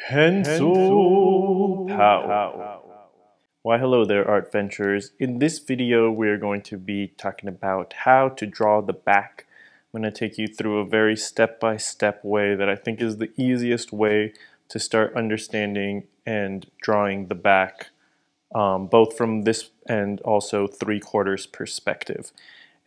Pencil Pow. Why hello there, art venturers. In this video we're going to be talking about how to draw the back. I'm going to take you through a very step-by-step way that I think is the easiest way to start understanding and drawing the back, both from this and also 3/4 perspective.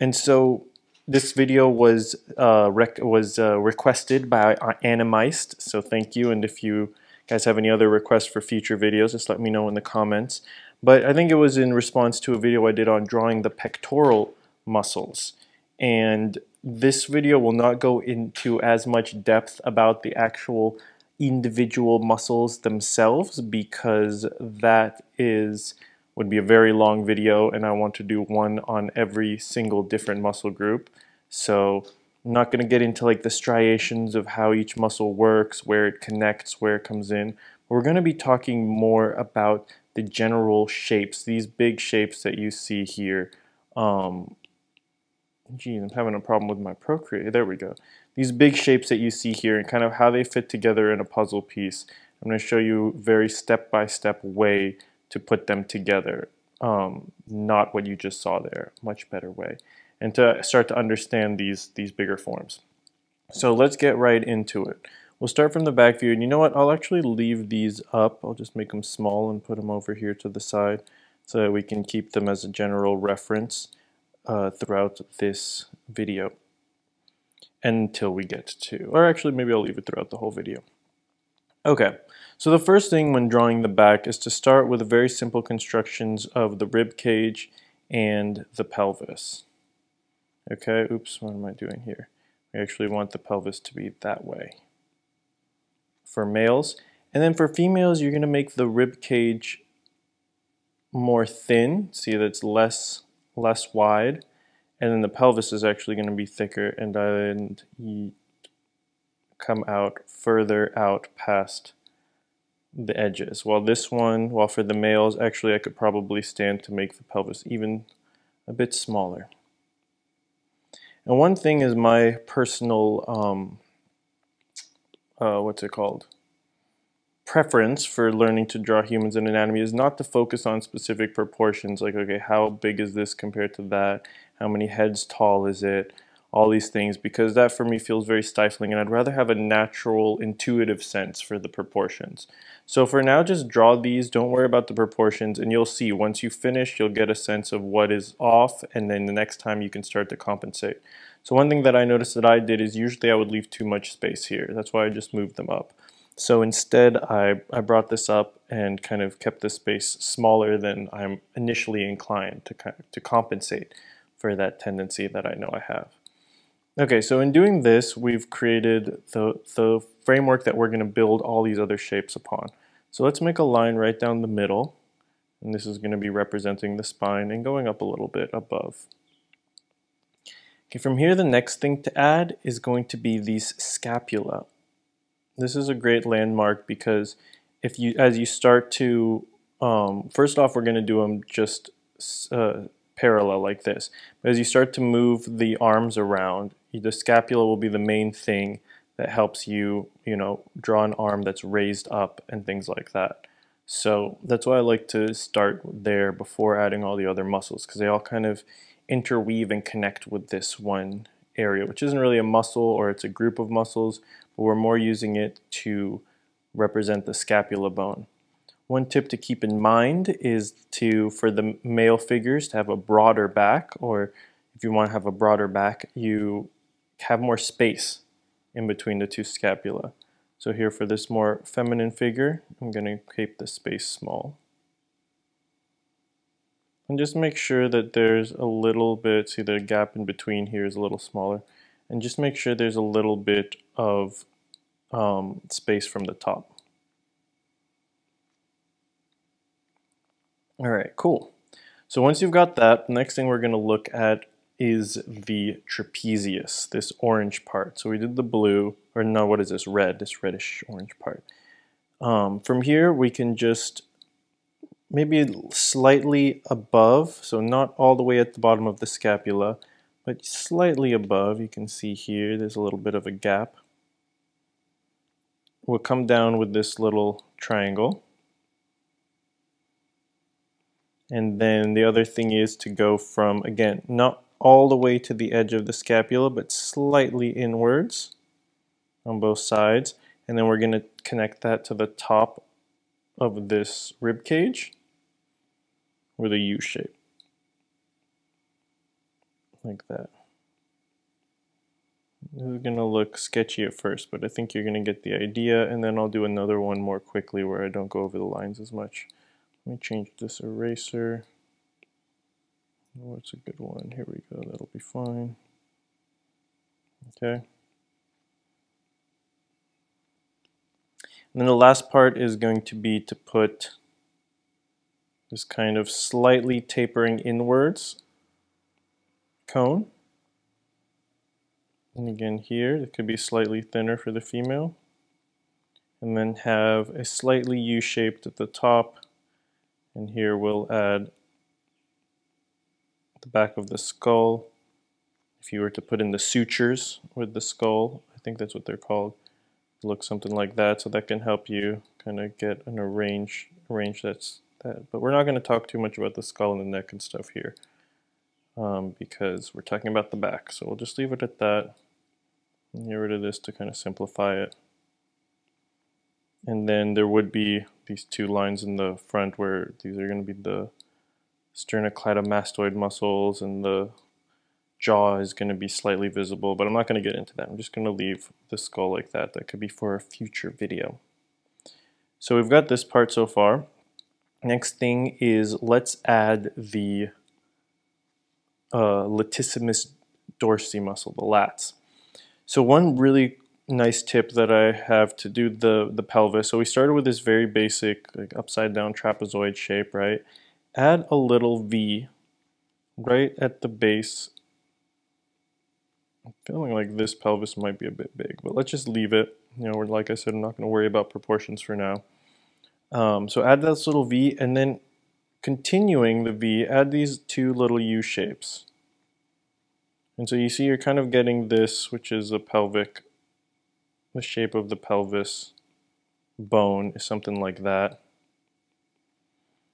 And so this video was requested by Animeist, so thank you. And if you guys have any other requests for future videos, just let me know in the comments. But I think it was in response to a video I did on drawing the pectoral muscles. And this video will not go into as much depth about the actual individual muscles themselves, because that would be a very long video, and I want to do one on every single different muscle group. So I'm not going to get into like the striations of how each muscle works, where it connects, where it comes in. We're going to be talking more about the general shapes, these big shapes that you see here. Geez, I'm having a problem with my Procreate. There we go. These big shapes that you see here and kind of how they fit together in a puzzle piece. I'm going to show you a very step-by-step way to put them together. Not what you just saw there, much better way. And to start to understand these bigger forms. So let's get right into it. We'll start from the back view, and you know what, I'll actually leave these up. I'll just make them small and put them over here to the side so that we can keep them as a general reference throughout this video until we get to, or actually maybe I'll leave it throughout the whole video. Okay, so the first thing when drawing the back is to start with very simple constructions of the rib cage and the pelvis. Okay, oops, what am I doing here? We actually want the pelvis to be that way for males. And then for females, you're going to make the rib cage more thin. See, that's less wide. And then the pelvis is actually going to be thicker, and then you come out further out past the edges. While for the males, actually I could probably stand to make the pelvis even a bit smaller. And one thing is my personal, preference for learning to draw humans in anatomy is not to focus on specific proportions, like, okay, how big is this compared to that? How many heads tall is it? All these things, because that for me feels very stifling, and I'd rather have a natural, intuitive sense for the proportions. So for now, just draw these, don't worry about the proportions, and you'll see once you finish, you'll get a sense of what is off, and then the next time you can start to compensate. So one thing that I noticed that I did is usually I would leave too much space here. That's why I just moved them up. So instead, I brought this up and kind of kept the space smaller than I'm initially inclined to compensate for that tendency that I know I have. Okay, so in doing this, we've created the framework that we're going to build all these other shapes upon. So let's make a line right down the middle, and this is going to be representing the spine and going up a little bit above. Okay, from here, the next thing to add is going to be these scapula. This is a great landmark because as you start to, first off, we're going to do them just parallel like this. But as you start to move the arms around, the scapula will be the main thing that helps you, draw an arm that's raised up and things like that. So that's why I like to start there before adding all the other muscles, because they all kind of interweave and connect with this one area, which isn't really a muscle, or it's a group of muscles, but we're more using it to represent the scapula bone. One tip to keep in mind is for the male figures to have a broader back, or if you want to have a broader back, you have more space in between the two scapula. So here for this more feminine figure, I'm going to keep the space small. And just make sure that there's a little bit, see the gap in between here is a little smaller, and just make sure there's a little bit of space from the top. Alright, cool. So once you've got that, the next thing we're going to look at is the trapezius, this orange part. So we did the blue, or no, what is this? Red, this reddish orange part. From here, we can just maybe slightly above, so not all the way at the bottom of the scapula, but slightly above. You can see here, there's a little bit of a gap. we'll come down with this little triangle. And then the other thing is to go from, again, not all the way to the edge of the scapula, but slightly inwards on both sides. And then we're going to connect that to the top of this rib cage with a U shape, like that. This is going to look sketchy at first, but I think you're going to get the idea, and then I'll do another one more quickly where I don't go over the lines as much. Let me change this eraser. What's a good one? Here we go, that'll be fine. Okay. And then the last part is going to be to put this kind of slightly tapering inwards cone. And again here, it could be slightly thinner for the female. And then have a slightly U-shaped at the top. And here we'll add the back of the skull. If you were to put in the sutures with the skull, I think that's what they're called, look something like that. So that can help you kind of get an arrange that's that. But we're not going to talk too much about the skull and the neck and stuff here because we're talking about the back. So we'll just leave it at that and get rid of this to kind of simplify it. And then there would be these two lines in the front where these are going to be the sternocleidomastoid muscles, and the jaw is going to be slightly visible, but I'm not going to get into that. I'm just going to leave the skull like that. That could be for a future video. So we've got this part so far. Next thing is let's add the latissimus dorsi muscle, the lats. So one really nice tip that I have to do the pelvis. So we started with this very basic like upside down trapezoid shape, right? Add a little V right at the base. I'm feeling like this pelvis might be a bit big, but let's just leave it. You know, like I said, I'm not going to worry about proportions for now. So add this little V, and then continuing the V, add these two little U shapes. And so you see you're kind of getting this, which is a pelvic, the shape of the pelvis bone is something like that.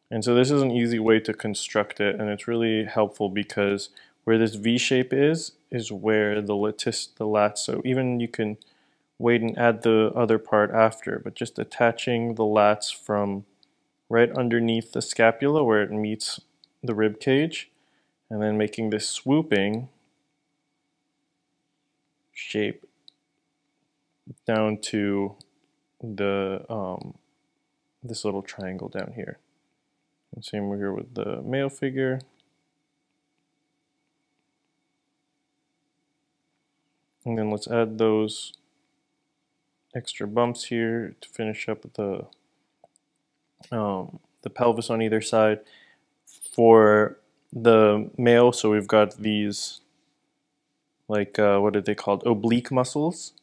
And so this is an easy way to construct it, and it's really helpful because where this V shape is where the lats, so even you can wait and add the other part after, but just attaching the lats from right underneath the scapula where it meets the rib cage, and then making this swooping shape down to the this little triangle down here. And same here with the male figure. And then let's add those extra bumps here to finish up the pelvis on either side. For the male, so we've got these, like, what are they called? Oblique muscles.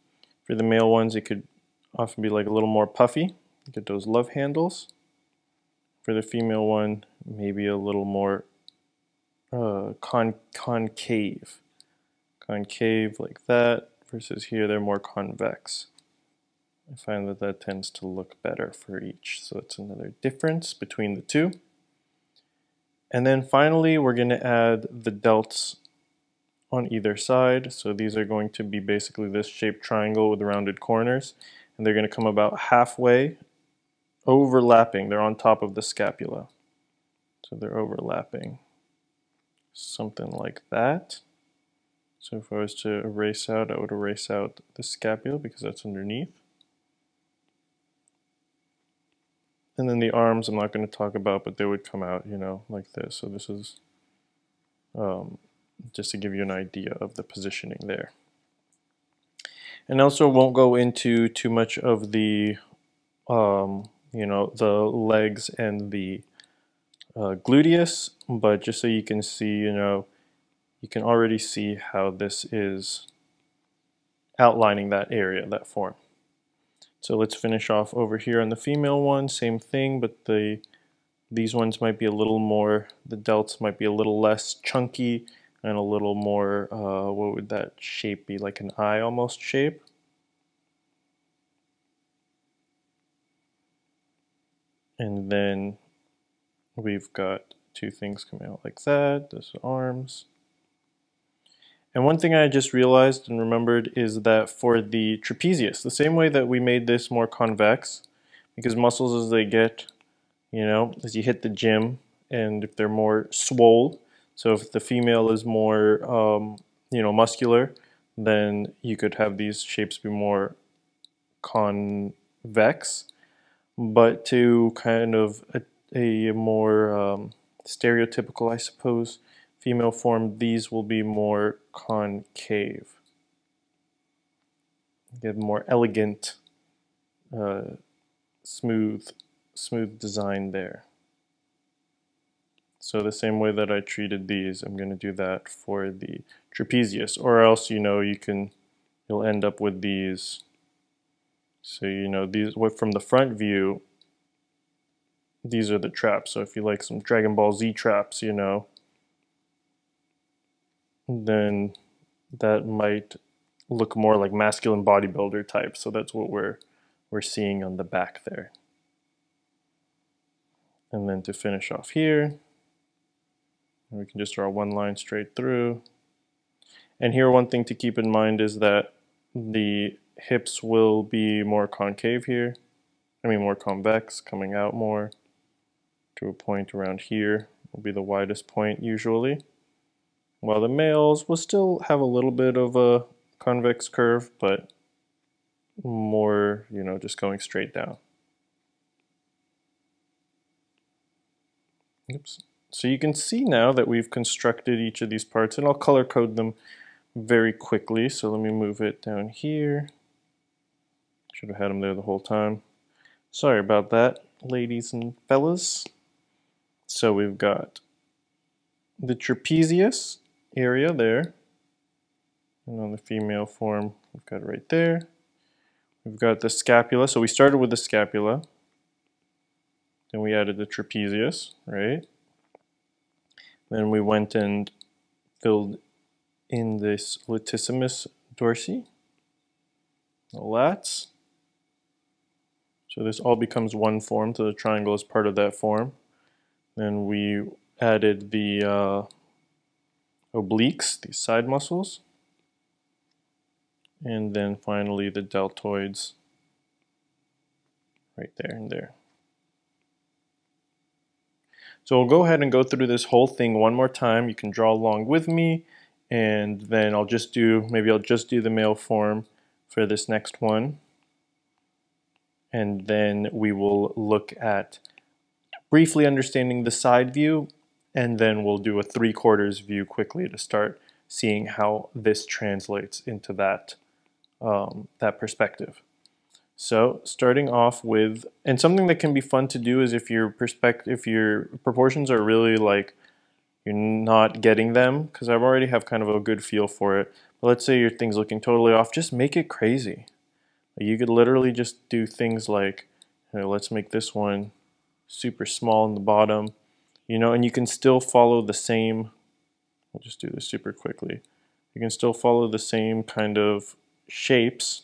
For the male ones, it could often be like a little more puffy. Get those love handles. For the female one, maybe a little more concave. Concave like that, versus here they're more convex. I find that that tends to look better for each. So it's another difference between the two. And then finally, we're going to add the delts on either side. So these are going to be basically this shaped triangle with rounded corners. And they're going to come about halfway, overlapping. They're on top of the scapula. So they're overlapping. Something like that. So if I was to erase out, I would erase out the scapula because that's underneath. And then the arms I'm not going to talk about, but they would come out, you know, like this. So this is just to give you an idea of the positioning there. And also won't go into too much of the, you know, the legs and the gluteus, but just so you can see, you know, you can already see how this is outlining that area, that form. So let's finish off over here on the female one, same thing, but these ones might be a little more, the delts might be a little less chunky and a little more, what would that shape be, like an eye almost shape? And then we've got two things coming out like that. Those are arms. And one thing I just realized and remembered is that for the trapezius, the same way that we made this more convex, because muscles as they get, you know, as you hit the gym, and if they're more swole, so if the female is more, you know, muscular, then you could have these shapes be more convex. But to kind of a more stereotypical, I suppose, female form, these will be more concave. Get more elegant, smooth design there. So the same way that I treated these, I'm going to do that for the trapezius, or else, you know, you'll end up with these. So, you know, these from the front view, these are the traps. So if you like some Dragon Ball Z traps, you know, then that might look more like masculine bodybuilder type. So that's what we're seeing on the back there. And then to finish off here, we can just draw one line straight through. And here one thing to keep in mind is that the hips will be more concave here. I mean more convex, coming out more to a point around here will be the widest point usually. While the males will still have a little bit of a convex curve, but more, you know, just going straight down. Oops. So you can see now that we've constructed each of these parts, and I'll color code them very quickly. So let me move it down here. Should have had them there the whole time. Sorry about that, ladies and fellas. So we've got the trapezius area there, and on the female form, we've got it right there. We've got the scapula. So we started with the scapula, then we added the trapezius, right? Then we went and filled in this latissimus dorsi, the lats. So this all becomes one form, so the triangle is part of that form. Then we added the obliques, these side muscles. And then finally the deltoids right there and there. So we'll go ahead and go through this whole thing one more time. You can draw along with me, and then maybe I'll just do the male form for this next one. And then we will look at briefly understanding the side view, and then we'll do a 3/4 view quickly to start seeing how this translates into that perspective. So starting off with, and something that can be fun to do is if your proportions are really like you're not getting them, because I already have kind of a good feel for it. But let's say your thing's looking totally off, just make it crazy. You could literally just do things like, you know, let's make this one super small in the bottom, you know, and you can still follow the same, I'll just do this super quickly. You can still follow the same kind of shapes,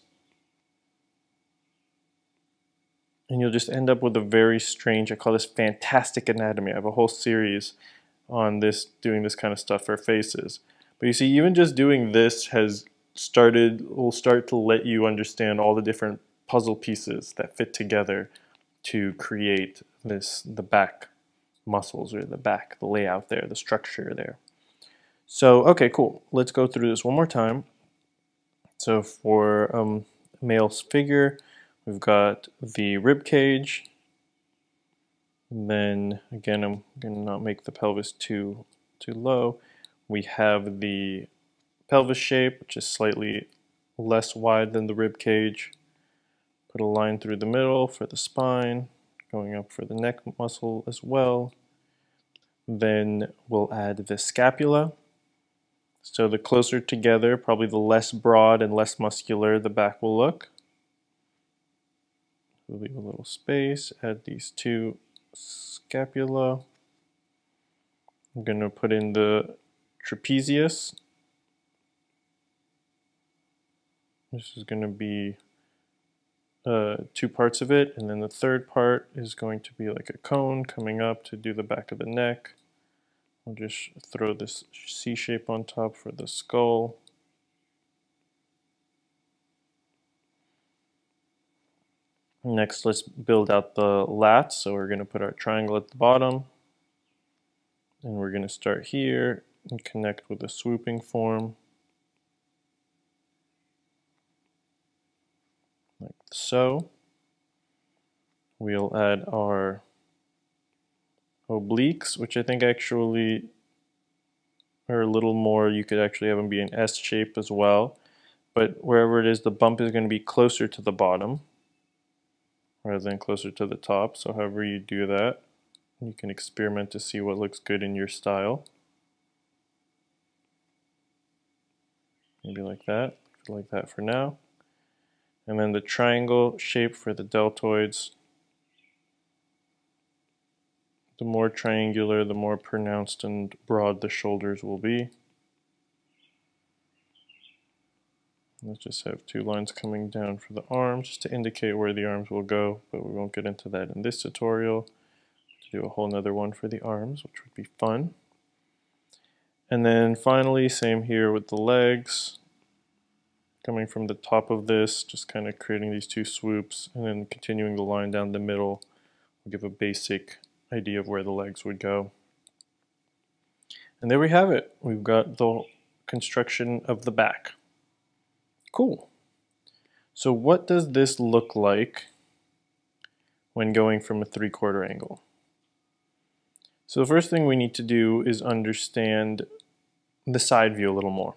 and you'll just end up with a very strange, I call this fantastic anatomy. I have a whole series on this, doing this kind of stuff for faces. But you see, even just doing this will start to let you understand all the different puzzle pieces that fit together to create the back muscles, or the layout there, the structure there. So, okay, cool. Let's go through this one more time. So for male's figure, we've got the rib cage. And then again, I'm going to not make the pelvis too low. We have the pelvis shape, which is slightly less wide than the rib cage. Put a line through the middle for the spine, going up for the neck muscle as well. Then we'll add the scapula. So the closer together, probably the less broad and less muscular the back will look. We'll leave a little space, add these two scapula. I'm going to put in the trapezius. This is going to be two parts of it, and then the third part is going to be like a cone coming up to do the back of the neck. I'll just throw this C shape on top for the skull. Next, let's build out the lats. So we're going to put our triangle at the bottom, and we're going to start here and connect with a swooping form, like so. We'll add our obliques, which I think actually are a little more, you could actually have them be an S shape as well. But wherever it is, the bump is going to be closer to the bottom rather than closer to the top. So however you do that, you can experiment to see what looks good in your style. Maybe like that for now. And then the triangle shape for the deltoids. The more triangular, the more pronounced and broad the shoulders will be. Let's just have two lines coming down for the arms just to indicate where the arms will go, but we won't get into that in this tutorial. Do a whole nother one for the arms, which would be fun. And then finally, same here with the legs. Coming from the top of this, just kind of creating these two swoops, and then continuing the line down the middle will give a basic idea of where the legs would go. And there we have it. We've got the construction of the back. Cool. So what does this look like when going from a 3/4 angle? So the first thing we need to do is understand the side view a little more.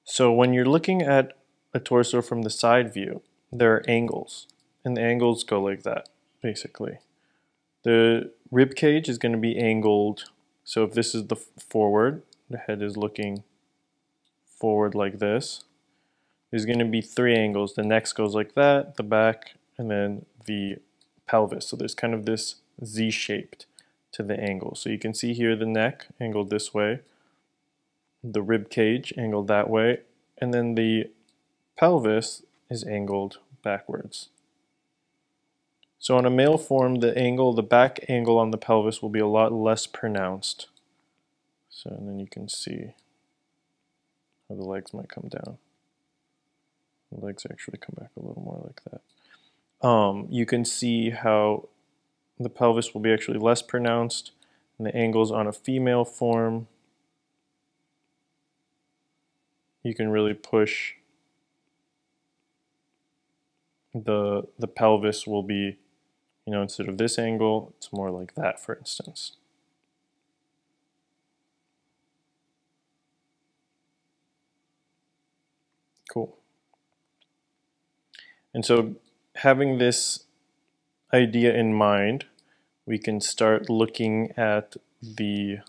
So when you're looking at a torso from the side view, there are angles, and the angles go like that, basically. The rib cage is going to be angled, so if this is the forward, the head is looking forward like this. There's going to be three angles. The neck goes like that, the back, and then the pelvis. So there's kind of this Z-shaped to the angle. So you can see here the neck angled this way, the rib cage angled that way, and then the pelvis is angled backwards. So on a male form, the back angle on the pelvis will be a lot less pronounced. So and then you can see how the legs might come down. The legs actually come back a little more like that. You can see how the pelvis will be actually less pronounced, and the angles on a female form, you can really push the pelvis will be, instead of this angle, it's more like that, for instance. Cool. And so having this idea in mind, we can start looking at the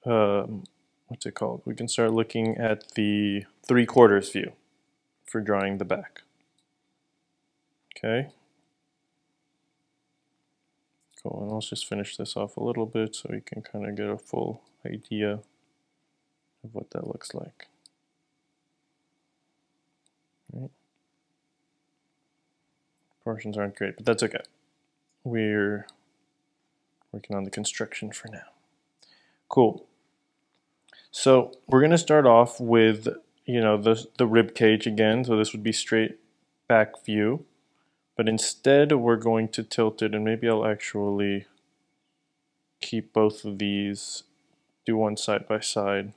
what's it called? We can start looking at the 3/4 view for drawing the back. Okay. Cool, and let's just finish this off a little bit so we can kind of get a full idea of what that looks like. Right. Proportions aren't great, but that's okay. We're working on the construction for now. Cool. So we're going to start off with, the rib cage again. So this would be straight back view. But instead we're going to tilt it, and maybe I'll actually keep both of these, do one side by side.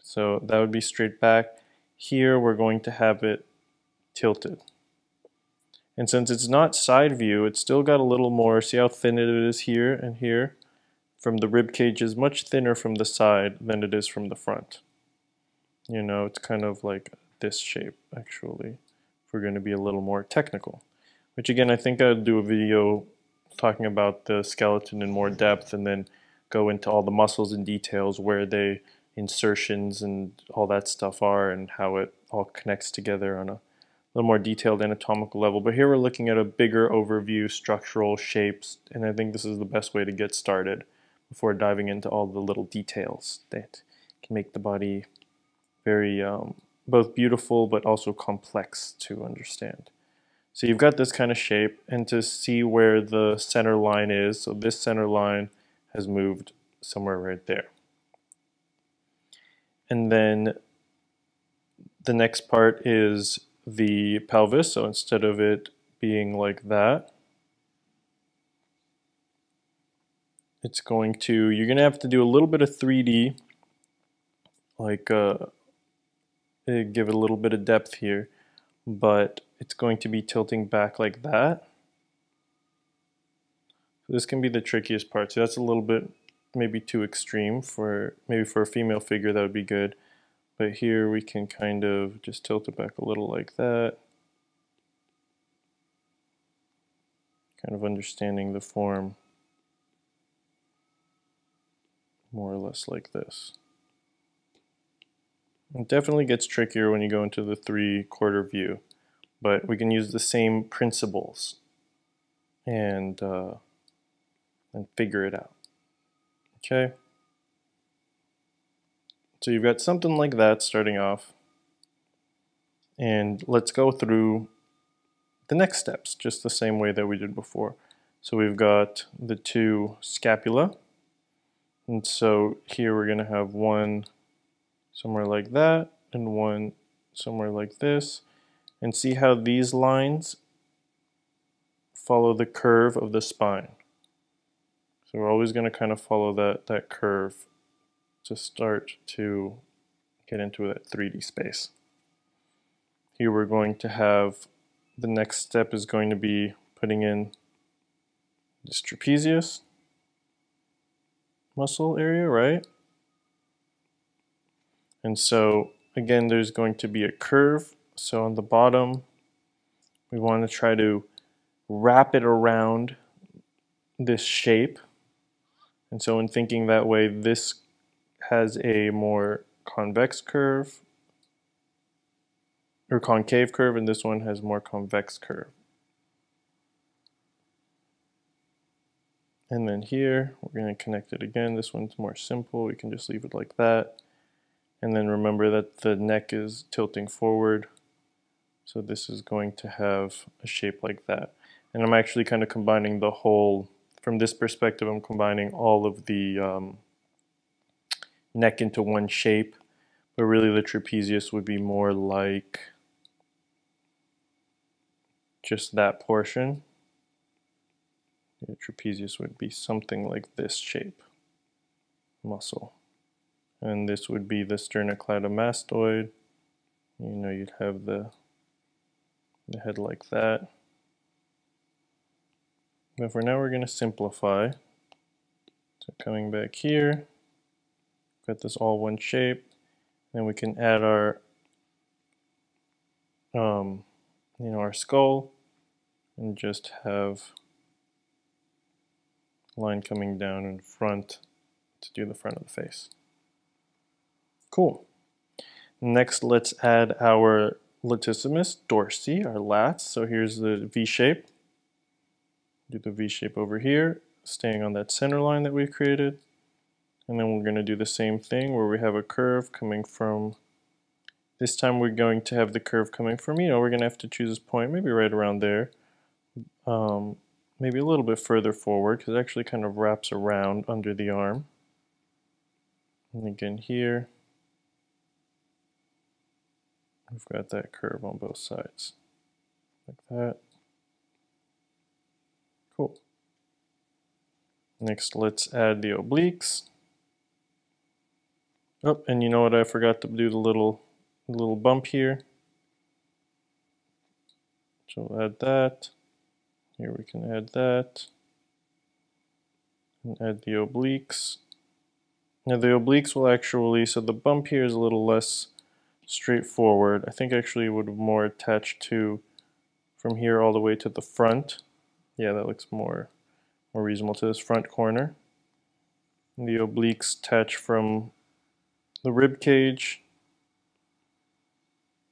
So that would be straight back. Here we're going to have it tilted. And since it's not side view, it's still got a little more, see how thin it is here and here? From the rib cage is much thinner from the side than it is from the front. It's kind of like this shape, actually, if we're going to be a little more technical. Which again, I think I'll do a video talking about the skeleton in more depth and then go into all the muscles and details, where the insertions and all that stuff are and how it all connects together on a little more detailed anatomical level. But here we're looking at a bigger overview, structural shapes, and I think this is the best way to get started before diving into all the little details that can make the body very both beautiful but also complex to understand. So you've got this kind of shape, and to see where the center line is, so this center line has moved somewhere right there. And then the next part is the pelvis, so instead of it being like that, it's going to, you're going to have to do a little bit of 3D, like give it a little bit of depth here, but it's going to be tilting back like that. So this can be the trickiest part. So that's a little bit maybe too extreme for, maybe for a female figure that would be good. But here we can kind of just tilt it back a little like that. Kind of understanding the form more or less like this. It definitely gets trickier when you go into the 3/4 view, but we can use the same principles and figure it out. Okay. So you've got something like that starting off, and let's go through the next steps just the same way that we did before. So we've got the 2 scapula, and so here we're going to have one somewhere like that and one somewhere like this, and see how these lines follow the curve of the spine. So we're always going to kind of follow that curve to start to get into that 3D space. Here we're going to have, the next step is going to be putting in this trapezius muscle area, right? And so again, there's going to be a curve. So on the bottom, we want to try to wrap it around this shape. And so in thinking that way, this has a more convex curve, or concave curve, and this one has more convex curve. And then here, we're going to connect it again. This one's more simple. We can just leave it like that. And then remember that the neck is tilting forward. So this is going to have a shape like that. And I'm actually kind of combining the whole, from this perspective, I'm combining all of the neck into one shape. But really the trapezius would be more like just that portion. The trapezius would be something like this shape, muscle. And this would be the sternocleidomastoid. You know, you'd have the head like that. But for now, we're going to simplify. So coming back here, got this all one shape. Then we can add our, our skull, and just have line coming down in front to do the front of the face. Cool. Next, let's add our latissimus dorsi, our lats. So here's the V shape. Do the V shape over here, staying on that center line that we created. And then we're going to do the same thing where we have a curve coming from, this time we're going to have the curve coming from, we're going to have to choose a point, maybe right around there. Maybe a little bit further forward, because it actually kind of wraps around under the arm. And again here, we've got that curve on both sides, like that. Cool. Next, let's add the obliques. Oh, and you know what? I forgot to do the little bump here. So we'll add that. Here we can add that. And add the obliques. Now the obliques will actually, so the bump here is a little less straightforward. I think actually it would more attach to from here all the way to the front. Yeah, that looks more reasonable, to this front corner. And the obliques attach from the rib cage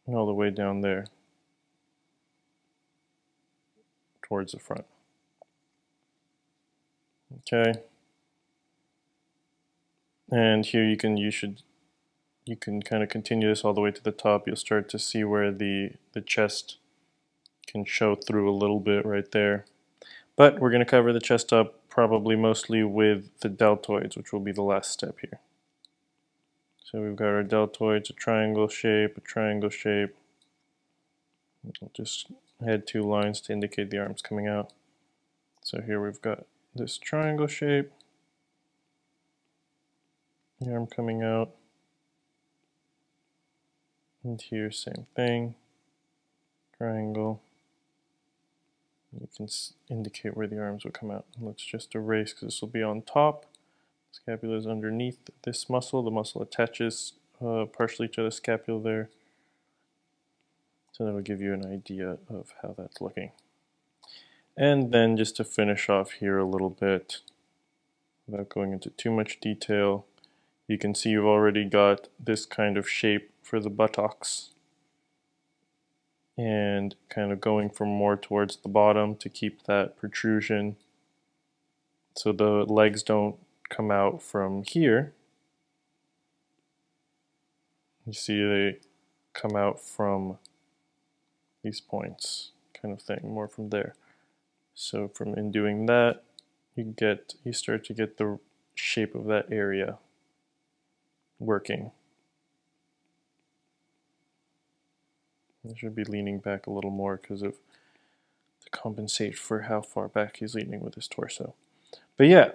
and all the way down there towards the front. Okay. And here you should you can kind of continue this all the way to the top. You'll start to see where the chest can show through a little bit right there. But we're going to cover the chest up probably mostly with the deltoids, which will be the last step here. So we've got our deltoids, a triangle shape, a triangle shape. I'll just add 2 lines to indicate the arms coming out. So here we've got this triangle shape, the arm coming out, and here same thing, triangle. You can indicate where the arms will come out. Let's just erase because this will be on top. Scapula is underneath this muscle. The muscle attaches partially to the scapula there. So that will give you an idea of how that's looking. And then just to finish off here a little bit, without going into too much detail, you can see you've already got this kind of shape for the buttocks. And kind of going from more towards the bottom to keep that protrusion so the legs don't come out from here. You see they come out from these points, kind of thing, more from there. So in doing that, you start to get the shape of that area working. I should be leaning back a little more because of to compensate for how far back he's leaning with his torso. But yeah,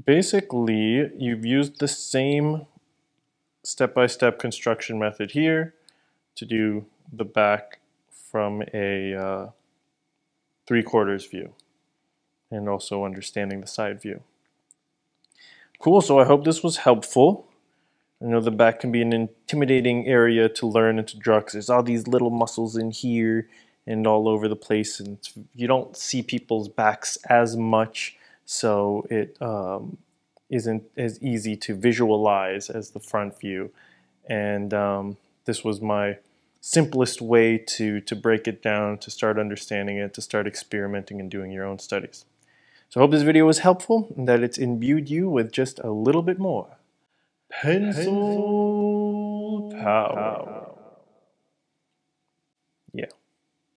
basically you've used the same step-by-step construction method here to do the back from a 3/4 view and also understanding the side view. Cool, so I hope this was helpful. I know the back can be an intimidating area to learn and to draw because there's all these little muscles in here and all over the place, and you don't see people's backs as much, so it isn't as easy to visualize as the front view. And this was my simplest way to break it down, to start understanding it, to start experimenting and doing your own studies. So I hope this video was helpful and that it's imbued you with just a little bit more pencil power.